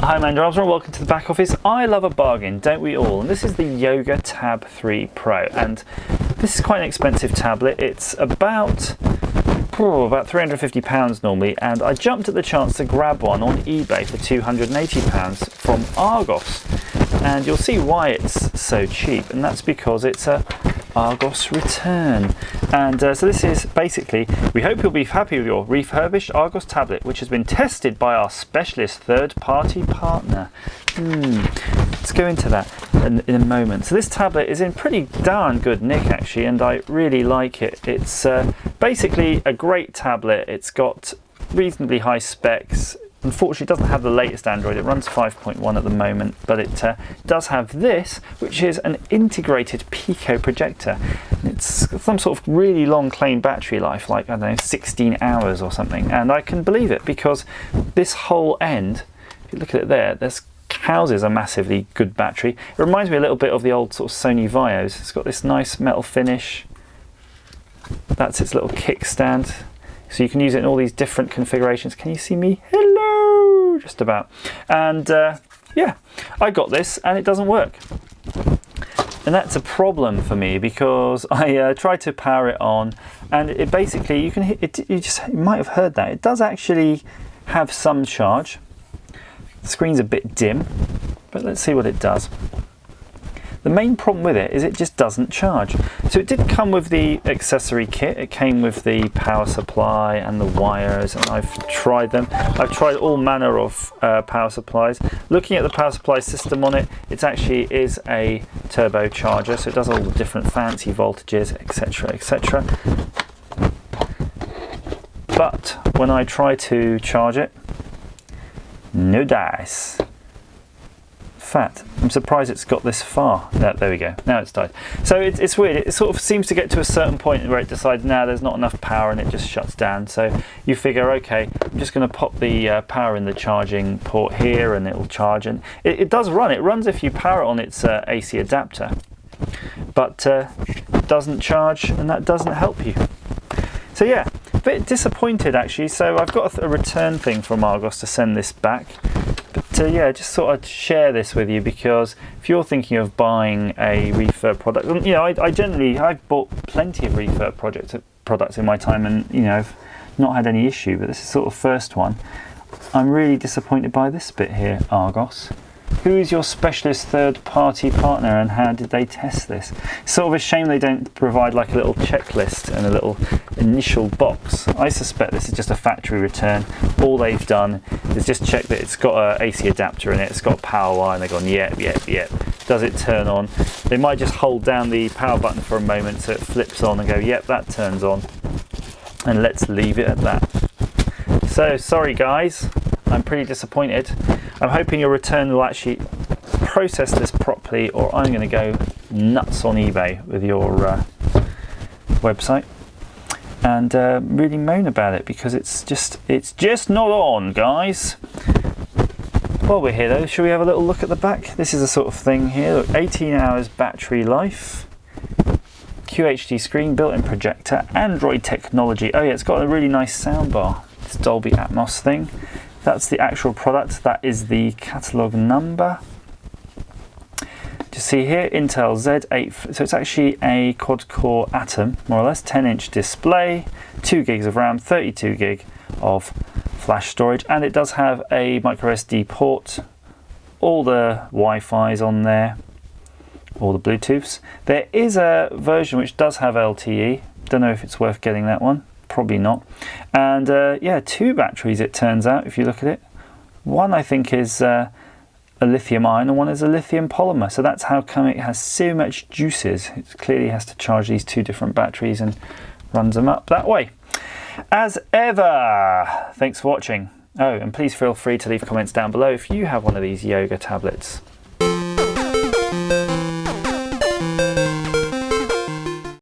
Hi, I'm Andrew Armstrong, welcome to the back office. I love a bargain, don't we all? And this is the Yoga Tab 3 Pro, and this is quite an expensive tablet. It's about £350 normally, and I jumped at the chance to grab one on eBay for £280 from Argos. And you'll see why it's so cheap, and that's because it's a Argos return. And so this is basically, we hope you'll be happy with your refurbished Argos tablet, which has been tested by our specialist third-party partner. Let's go into that in a moment. So this tablet is in pretty darn good nick actually, and I really like it. It's basically a great tablet. It's got reasonably high specs. Unfortunately, it doesn't have the latest Android. It runs 5.1 at the moment, but it does have this, which is an integrated Pico projector. It's some sort of really long claimed battery life, like, I don't know, 16 hours or something. And I can believe it because this whole end, if you look at it there, this houses a massively good battery. It reminds me a little bit of the old sort of Sony Vios. It's got this nice metal finish. That's its little kickstand. So you can use it in all these different configurations. Can you see me? Hello! Just about. And yeah, I got this and it doesn't work. And that's a problem for me because I tried to power it on, and it basically, you can hit it, you might have heard that. It does actually have some charge. The screen's a bit dim, but let's see what it does. The main problem with it is it just doesn't charge. So it did come with the accessory kit. It came with the power supply and the wires, and I've tried them. I've tried all manner of power supplies. Looking at the power supply system on it, it actually is a turbocharger, so it does all the different fancy voltages, etc, etc. But when I try to charge it, no dice. Fat. I'm surprised it's got this far. No, there we go. Now it's died. So it's weird. It sort of seems to get to a certain point where it decides now there's not enough power and it just shuts down. So you figure, okay, I'm just going to pop the power in the charging port here and it'll charge. And it does run. It runs if you power it on its AC adapter, but doesn't charge, and that doesn't help you. So yeah, a bit disappointed actually. So I've got a return thing from Argos to send this back. But yeah, just thought I'd share this with you because if you're thinking of buying a refurb product, you know, I've bought plenty of refurb products in my time, and you know, I've not had any issue. But this is sort of first one. I'm really disappointed by this bit here, Argos. Who is your specialist third-party partner, and how did they test this? It's sort of a shame they don't provide like a little checklist and a little initial box. I suspect this is just a factory return. All they've done is just check that it's got an AC adapter in it, it's got a power wire, and they've gone, yep. Does it turn on? They might just hold down the power button for a moment so it flips on and go, yep, that turns on. And let's leave it at that. So, sorry guys, I'm pretty disappointed. I'm hoping your return will actually process this properly, or I'm going to go nuts on eBay with your website and really moan about it because it's just not on, guys. While we're here though, should we have a little look at the back? This is a sort of thing here. Look, 18 hours battery life, QHD screen, built-in projector, Android technology. Oh yeah, it's got a really nice soundbar. It's Dolby Atmos thing. That's the actual product. That is the catalogue number. You see here, Intel Z8. So it's actually a quad-core Atom, more or less. 10-inch display, 2 gigs of RAM, 32 gig of flash storage, and it does have a micro SD port. All the Wi-Fi's on there, all the Bluetooths. There is a version which does have LTE. Don't know if it's worth getting that one. Probably not. And yeah, 2 batteries it turns out if you look at it. One I think is a lithium ion and one is a lithium polymer. So that's how come it has so much juices. It clearly has to charge these 2 different batteries and runs them up that way. As ever, thanks for watching. Oh, and please feel free to leave comments down below if you have one of these yoga tablets.